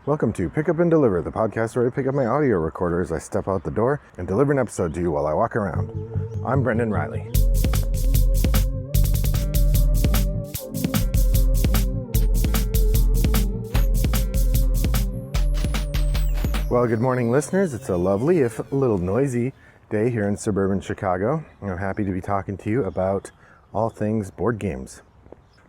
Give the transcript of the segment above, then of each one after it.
Welcome to Pick Up and Deliver, the podcast where I pick up my audio recorder as I step out the door and deliver an episode to you while I walk around. I'm Brendan Riley. Well, good morning, listeners. It's a lovely, if a little noisy, day here in suburban Chicago. I'm happy to be talking to you about all things board games.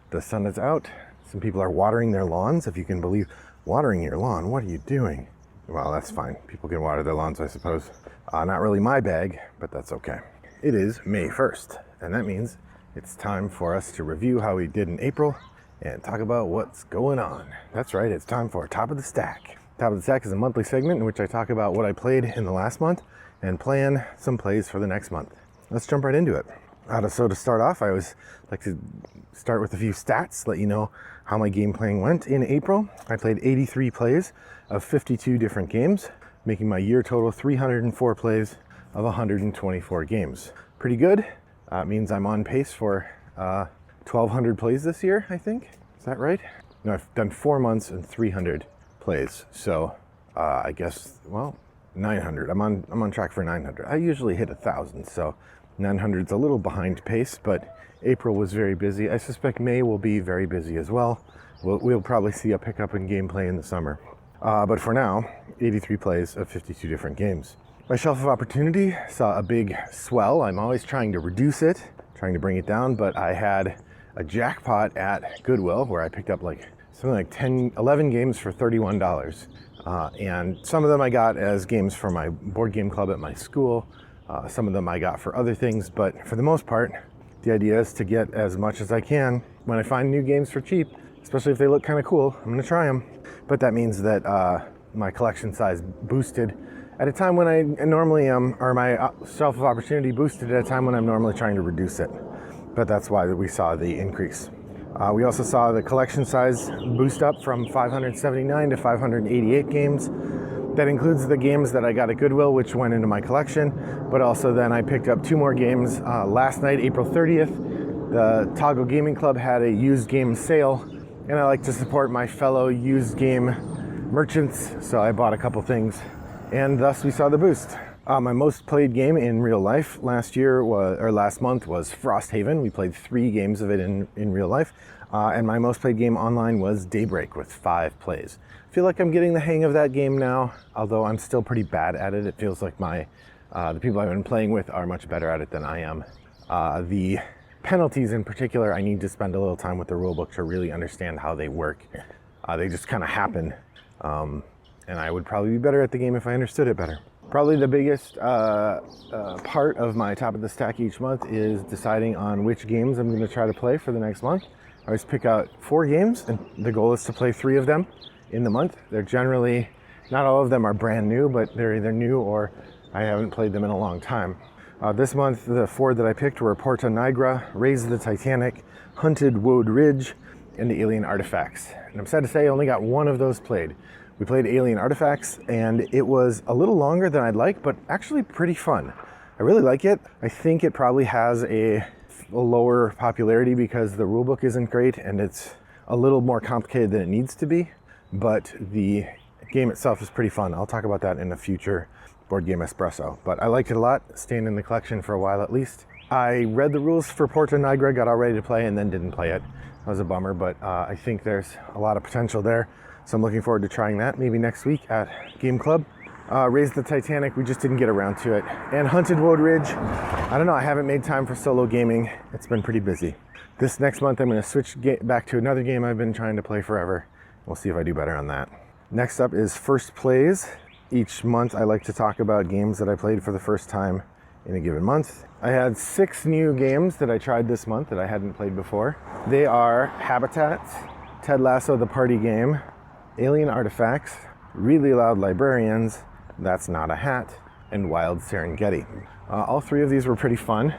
The sun is out. Some people are watering their lawns. If you can believe watering your lawn, what are you doing? Well, that's fine. People can water their lawns, I suppose. Not really my bag, but that's okay. It is May 1st, and that means it's time for us to review how we did in April and talk about what's going on. That's right, it's time for Top of the Stack. Top of the Stack is a monthly segment in which I talk about what I played in the last month and plan some plays for the next month. Let's jump right into it. So to start off, I always like to start with a few stats, let you know how my game playing went in April. I played 83 plays of 52 different games, making my year total 304 plays of 124 games. Pretty good. It means I'm on pace for 1,200 plays this year, I think. Is that right? No, I've done 4 months and 300 plays. So I guess, 900. I'm on track for 900. I usually hit 1,000, so 900's a little behind pace, but April was very busy. I suspect May will be very busy as well. We'll probably see a pickup in gameplay in the summer. But for now, 83 plays of 52 different games. My shelf of opportunity saw a big swell. I'm always trying to reduce it, trying to bring it down, but I had a jackpot at Goodwill where I picked up something like 11 games for $31. And some of them I got as games for my board game club at my school. Some of them I got for other things, but for the most part, the idea is to get as much as I can. When I find new games for cheap, especially if they look kind of cool, I'm going to try them. But that means that my collection size boosted at a time when I normally am, or my shelf of opportunity boosted at a time when I'm normally trying to reduce it. But that's why we saw the increase. We also saw the collection size boost up from 579 to 588 games. That includes the games that I got at Goodwill, which went into my collection, but also then I picked up 2 more games. Last night, April 30th, the Toggle Gaming Club had a used game sale, and I like to support my fellow used game merchants, so I bought a couple things, and thus we saw the boost. My most played game in real life last month was Frosthaven. We played 3 games of it in real life, and my most played game online was Daybreak with 5 plays. I feel like I'm getting the hang of that game now, although I'm still pretty bad at it. It feels like the people I've been playing with are much better at it than I am. The penalties in particular, I need to spend a little time with the rulebook to really understand how they work. They just kind of happen, and I would probably be better at the game if I understood it better. Probably the biggest part of my top of the stack each month is deciding on which games I'm going to try to play for the next month. I always pick out 4 games, and the goal is to play 3 of them in the month. They're generally, not all of them are brand new, but they're either new or I haven't played them in a long time. This month, the 4 that I picked were Porta Nigra, Raise the Titanic, Hunted Woad Ridge, and the Alien Artifacts. And I'm sad to say I only got 1 of those played. We played Alien Artifacts, and it was a little longer than I'd like, but actually pretty fun. I really like it. I think it probably has a lower popularity because the rulebook isn't great, and it's a little more complicated than it needs to be, but the game itself is pretty fun. I'll talk about that in a future Board Game Espresso, but I liked it a lot, staying in the collection for a while at least. I read the rules for Porta Nigra, got all ready to play, and then didn't play it. That was a bummer, but I think there's a lot of potential there. So I'm looking forward to trying that maybe next week at Game Club. Raise the Titanic, we just didn't get around to it. And Hunted Woad Ridge, I don't know, I haven't made time for solo gaming. It's been pretty busy. This next month I'm going to switch back to another game I've been trying to play forever. We'll see if I do better on that. Next up is First Plays. Each month I like to talk about games that I played for the first time in a given month. I had 6 new games that I tried this month that I hadn't played before. They are Habitat, Ted Lasso the Party Game, Alien Artifacts, Really Loud Librarians, That's Not a Hat, and Wild Serengeti. All 3 of these were pretty fun.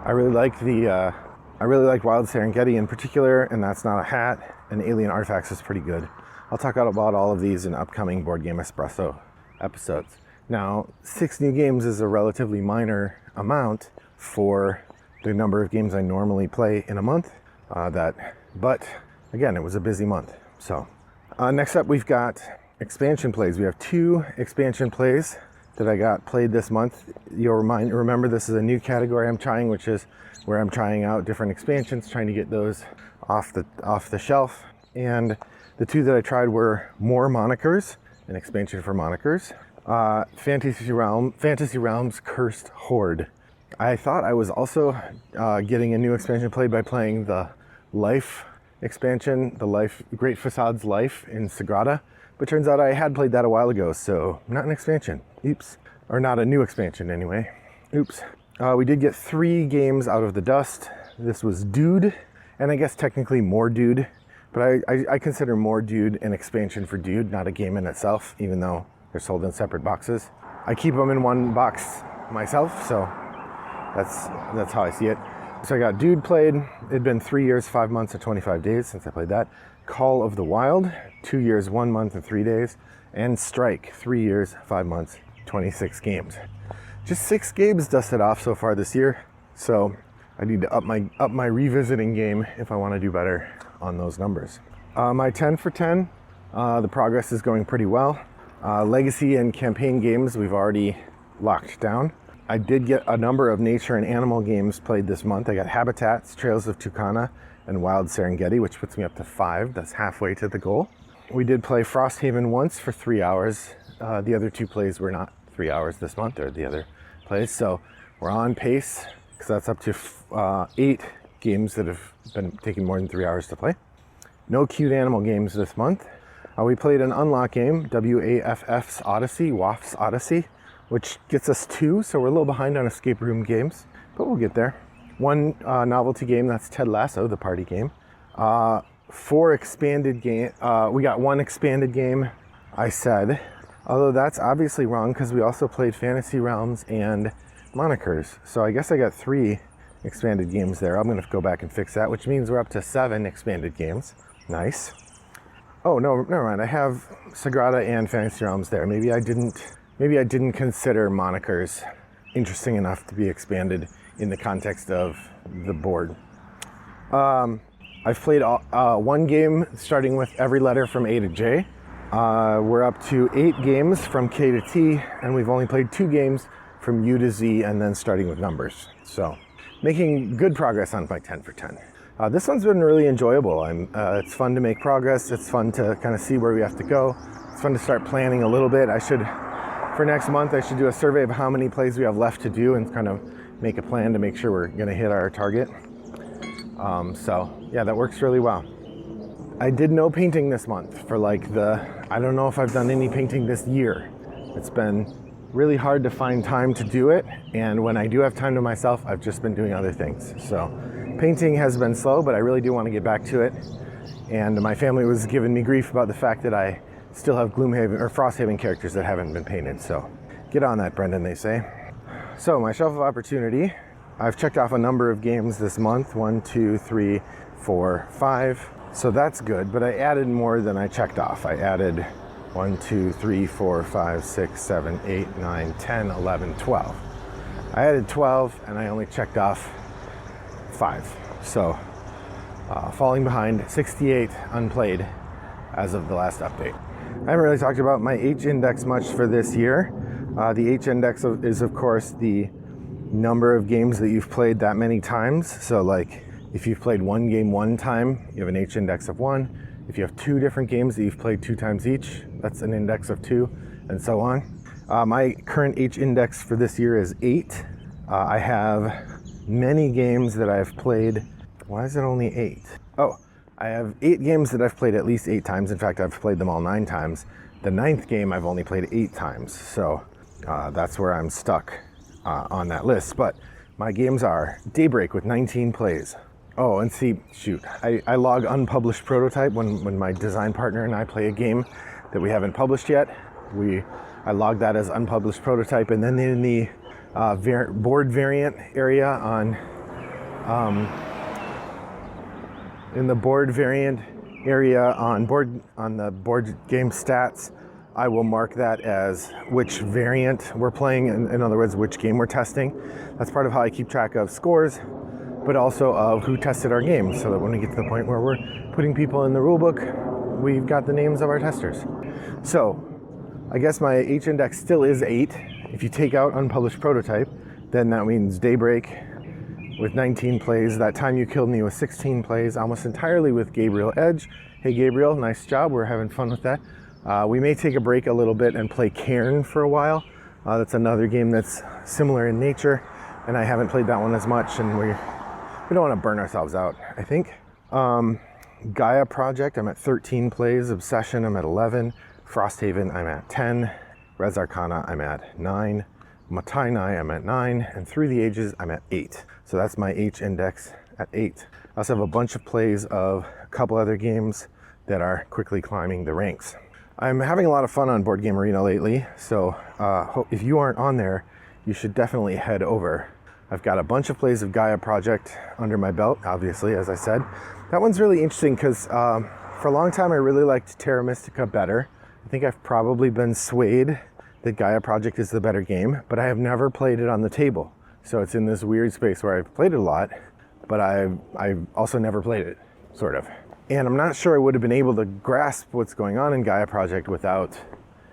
I really liked Wild Serengeti in particular, and That's Not a Hat, and Alien Artifacts is pretty good. I'll talk about all of these in upcoming Board Game Espresso episodes. Now, 6 new games is a relatively minor amount for the number of games I normally play in a month. That But again, it was a busy month. So next up, we've got expansion plays. We have 2 expansion plays that I got played this month. You'll remember this is a new category I'm trying, which is where I'm trying out different expansions, trying to get those off the shelf. And the 2 that I tried were More Monikers, an expansion for Monikers. Fantasy Realms Cursed Horde. I thought I was also getting a new expansion played by playing the Life expansion, the Great Facades Life in Sagrada, but turns out I had played that a while ago, so not an expansion. Oops. Or not a new expansion anyway. Oops. We did get 3 games out of the dust. This was Dude, and I guess technically More Dude, but I consider More Dude an expansion for Dude, not a game in itself, even though they're sold in separate boxes. I keep them in one box myself, so that's how I see it. So I got Dude played. It'd been 3 years, 5 months, and 25 days since I played that. Call of the Wild, 2 years, 1 month, and 3 days. And Strike, 3 years, 5 months, 26 games. Just 6 games dusted off so far this year. So I need to up my revisiting game if I want to do better on those numbers. My 10 for 10, the progress is going pretty well. Legacy and campaign games we've already locked down. I did get a number of nature and animal games played this month. I got Habitats, Trails of Tucana, and Wild Serengeti, which puts me up to 5. That's halfway to the goal. We did play Frosthaven once for 3 hours. The other 2 plays were not 3 hours this month, or the other plays. So we're on pace, because that's up to 8 games that have been taking more than 3 hours to play. No cute animal games this month. We played an unlock game, WAFF's Odyssey, which gets us 2, so we're a little behind on escape room games, but we'll get there. 1 novelty game, that's Ted Lasso, the party game. 4 expanded game. We got 1 expanded game, I said, although that's obviously wrong because we also played Fantasy Realms and Monikers. So I guess I got 3 expanded games there. I'm gonna go back and fix that, which means we're up to 7 expanded games. Nice. Oh no, never mind. I have Sagrada and Fantasy Realms there. Maybe I didn't consider Monikers interesting enough to be expanded in the context of the board. I've played 1 game starting with every letter from A to J. We're up to 8 games from K to T, and we've only played 2 games from U to Z, and then starting with numbers. So making good progress on my 10 for 10. This one's been really enjoyable. It's fun to make progress. It's fun to kind of see where we have to go. It's fun to start planning a little bit. For next month, I should do a survey of how many plays we have left to do and kind of make a plan to make sure we're going to hit our target. So yeah, that works really well. I did no painting this month for I don't know if I've done any painting this year. It's been really hard to find time to do it. And when I do have time to myself, I've just been doing other things. So painting has been slow, but I really do want to get back to it. And my family was giving me grief about the fact that I still have Gloomhaven or Frosthaven characters that haven't been painted. So get on that, Brendan, they say. So my shelf of opportunity, I've checked off a number of games this month. 1, 2, 3, 4, 5. So that's good, but I added more than I checked off. I added 1, 2, 3, 4, 5, 6, 7, 8, 9, 10, 11, 12. I added 12 and I only checked off 5. So falling behind, 68 unplayed as of the last update. I haven't really talked about my H-index much for this year. The H-index is, of course, the number of games that you've played that many times. So like if you've played 1 game 1 time, you have an H-index of 1. If you have 2 different games that you've played 2 times each, that's an index of 2, and so on. My current H-index for this year is 8. I have many games that I've played. Why is it only 8? Oh, I have 8 games that I've played at least 8 times. In fact, I've played them all 9 times. The 9th game I've only played 8 times. So that's where I'm stuck on that list. But my games are Daybreak with 19 plays. Oh, and see, shoot, I log unpublished prototype when my design partner and I play a game that we haven't published yet. I log that as unpublished prototype, and then in the board variant area in the board variant area on the board game stats, I will mark that as which variant we're playing, in other words, which game we're testing. That's part of how I keep track of scores, but also of who tested our games, so that when we get to the point where we're putting people in the rulebook, we've got the names of our testers. So I guess my H index still is 8. If you take out unpublished prototype, then that means Daybreak with 19 plays. That Time You Killed Me with 16 plays, almost entirely with Gabriel Edge. Hey Gabriel, nice job. We're having fun with that. We may take a break a little bit and play Cairn for a while. That's another game that's similar in nature, and I haven't played that one as much, and we don't want to burn ourselves out, I think. Gaia Project, I'm at 13 plays. Obsession, I'm at 11. Frosthaven, I'm at 10. Res Arcana, I'm at 9. Matainai, I'm at 9. And Through the Ages, I'm at 8. So that's my H index at 8. I also have a bunch of plays of a couple other games that are quickly climbing the ranks. I'm having a lot of fun on Board Game Arena lately, so if you aren't on there, you should definitely head over. I've got a bunch of plays of Gaia Project under my belt, obviously, as I said. That one's really interesting because for a long time I really liked Terra Mystica better. I think I've probably been swayed that Gaia Project is the better game, but I have never played it on the table. So it's in this weird space where I've played it a lot, but I've also never played it, sort of. And I'm not sure I would have been able to grasp what's going on in Gaia Project without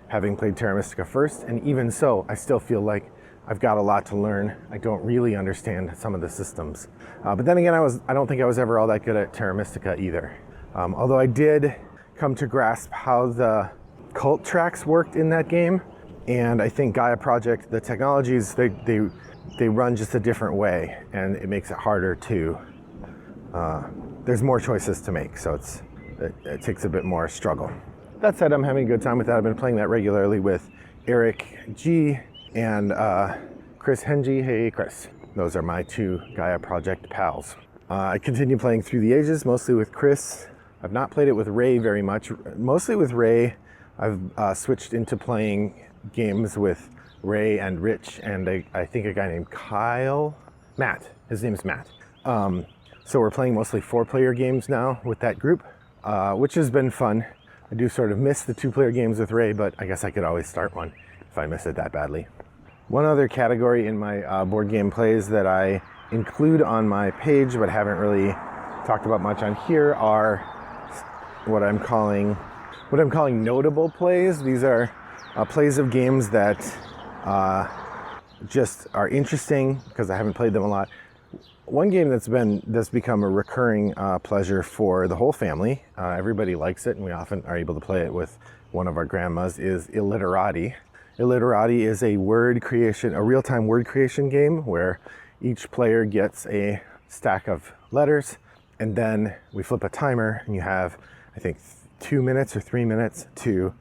having played Terra Mystica first. And even so, I still feel like I've got a lot to learn. I don't really understand some of the systems. But then again, I don't think I was ever all that good at Terra Mystica either. Although I did come to grasp how the cult tracks worked in that game. And I think Gaia Project, the technologies, they run just a different way, and it makes it harder to, there's more choices to make, so it takes a bit more struggle. That said, I'm having a good time with that. I've been playing that regularly with Eric G and Chris Hengy. Hey Chris. Those are my two Gaia Project pals. I continue playing Through the Ages, mostly with Chris. I've not played it with Ray very much. Mostly with Ray, I've switched into playing games with Ray and Rich and I think a guy named Matt. His name's Matt. So we're playing mostly 4-player games now with that group, which has been fun. I do sort of miss the 2-player games with Ray, but I guess I could always start one if I miss it that badly. One other category in my board game plays that I include on my page but haven't really talked about much on here are what I'm calling notable plays. These are plays of games that just are interesting because I haven't played them a lot. One game that's become a recurring pleasure for the whole family, everybody likes it and we often are able to play it with one of our grandmas, is Illiterati. Illiterati is a real-time word creation game where each player gets a stack of letters and then we flip a timer and you have, I think, 2 minutes or 3 minutes to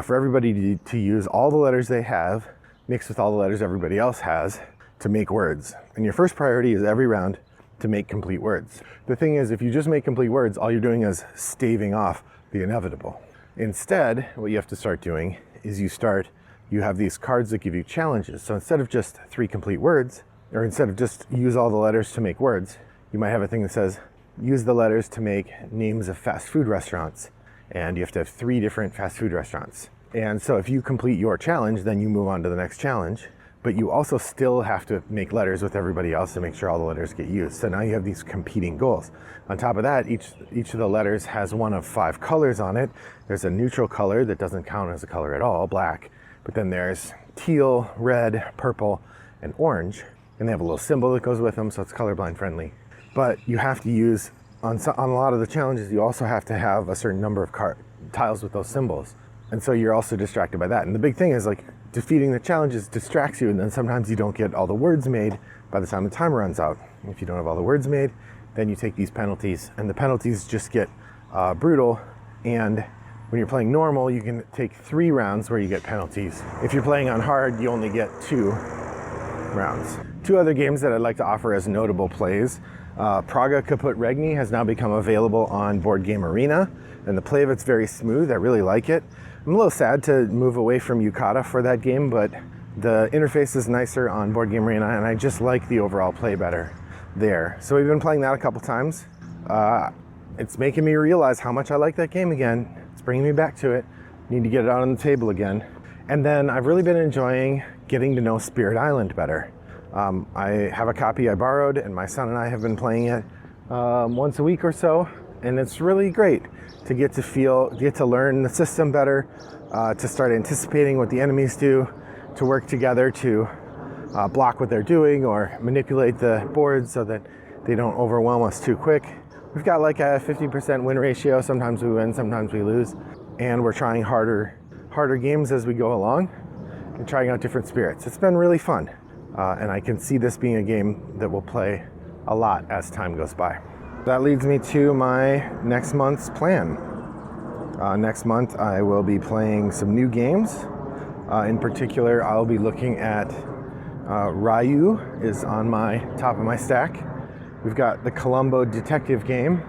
for everybody to use all the letters they have mixed with all the letters everybody else has to make words. And your first priority is every round to make complete words. The thing is, if you just make complete words, all you're doing is staving off the inevitable. Instead, what you have to start doing is you have these cards that give you challenges. So instead of just 3 complete words, or instead of just use all the letters to make words, you might have a thing that says, use the letters to make names of fast food restaurants. And you have to have 3 different fast food restaurants. And so if you complete your challenge, then you move on to the next challenge. But you also still have to make letters with everybody else to make sure all the letters get used. So now you have these competing goals. On top of that, each of the letters has one of 5 colors on it. There's a neutral color that doesn't count as a color at all, black. But then there's teal, red, purple, and orange. And they have a little symbol that goes with them, so it's colorblind friendly. But you have to use, on a lot of the challenges, you also have to have a certain number of tiles with those symbols. And so you're also distracted by that. And the big thing is, like, defeating the challenges distracts you, and then sometimes you don't get all the words made by the time the timer runs out. If you don't have all the words made, then you take these penalties, and the penalties just get brutal. And when you're playing normal, you can take 3 rounds where you get penalties. If you're playing on hard, you only get 2 rounds. 2 other games that I'd like to offer as notable plays. Praga Caput Regni has now become available on Board Game Arena, and the play of it's very smooth. I really like it. I'm a little sad to move away from Yucata for that game, but the interface is nicer on Board Game Arena, and I just like the overall play better there. So we've been playing that a couple times. It's making me realize how much I like that game again. It's bringing me back to it. Need to get it out on the table again. And then I've really been enjoying getting to know Spirit Island better. I have a copy I borrowed, and my son and I have been playing it once a week or so, and it's really great to get to learn the system better, to start anticipating what the enemies do, to work together to block what they're doing or manipulate the board so that they don't overwhelm us too quick. We've got like a 50% win ratio. Sometimes we win, sometimes we lose, and we're trying harder games as we go along and trying out different spirits. It's been really fun, and I can see this being a game that we'll play a lot as time goes by. That leads me to my next month's plan. Next month I will be playing some new games. In particular, I'll be looking at Ryu is on my top of my stack. We've got the Columbo detective game,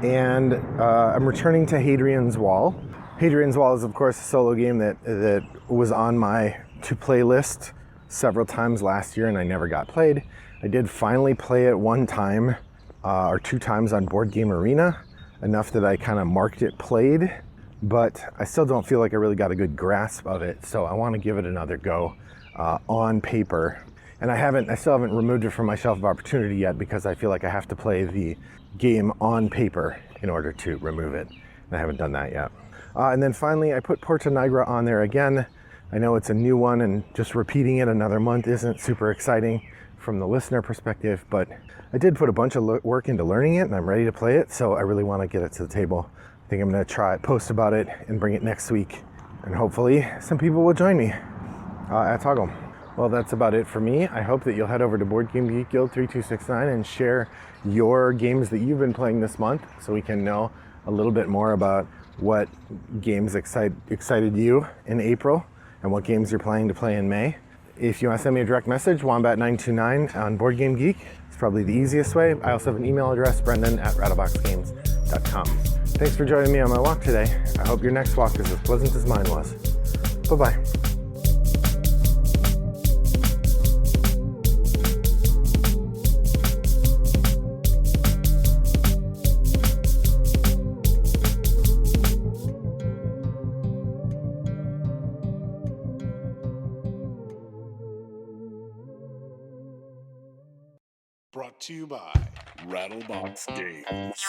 and I'm returning to Hadrian's Wall. Hadrian's Wall is, of course, a solo game that was on my to-play list several times last year, and I never got played. I did finally play it one time or two times on Board Game Arena, enough that I kind of marked it played, but I still don't feel like I really got a good grasp of it, so I want to give it another go on paper. And I still haven't removed it from my shelf of opportunity yet, because I feel like I have to play the game on paper in order to remove it, and I haven't done that yet. And then finally, I put Porta Nigra on there again. I know it's a new one, and just repeating it another month isn't super exciting from the listener perspective, but I did put a bunch of work into learning it, and I'm ready to play it, so I really want to get it to the table. I think I'm going to post about it and bring it next week, and hopefully some people will join me at Toggle. Well, that's about it for me. I hope that you'll head over to Board Game Geek Guild 3269 and share your games that you've been playing this month, so we can know a little bit more about what games excited you in April and what games you're planning to play in May. If you want to send me a direct message, Wombat929 on Board Game Geek. It's probably the easiest way. I also have an email address, brendan@rattleboxgames.com. Thanks for joining me on my walk today. I hope your next walk is as pleasant as mine was. Bye-bye. Brought to you by Rattlebox Games.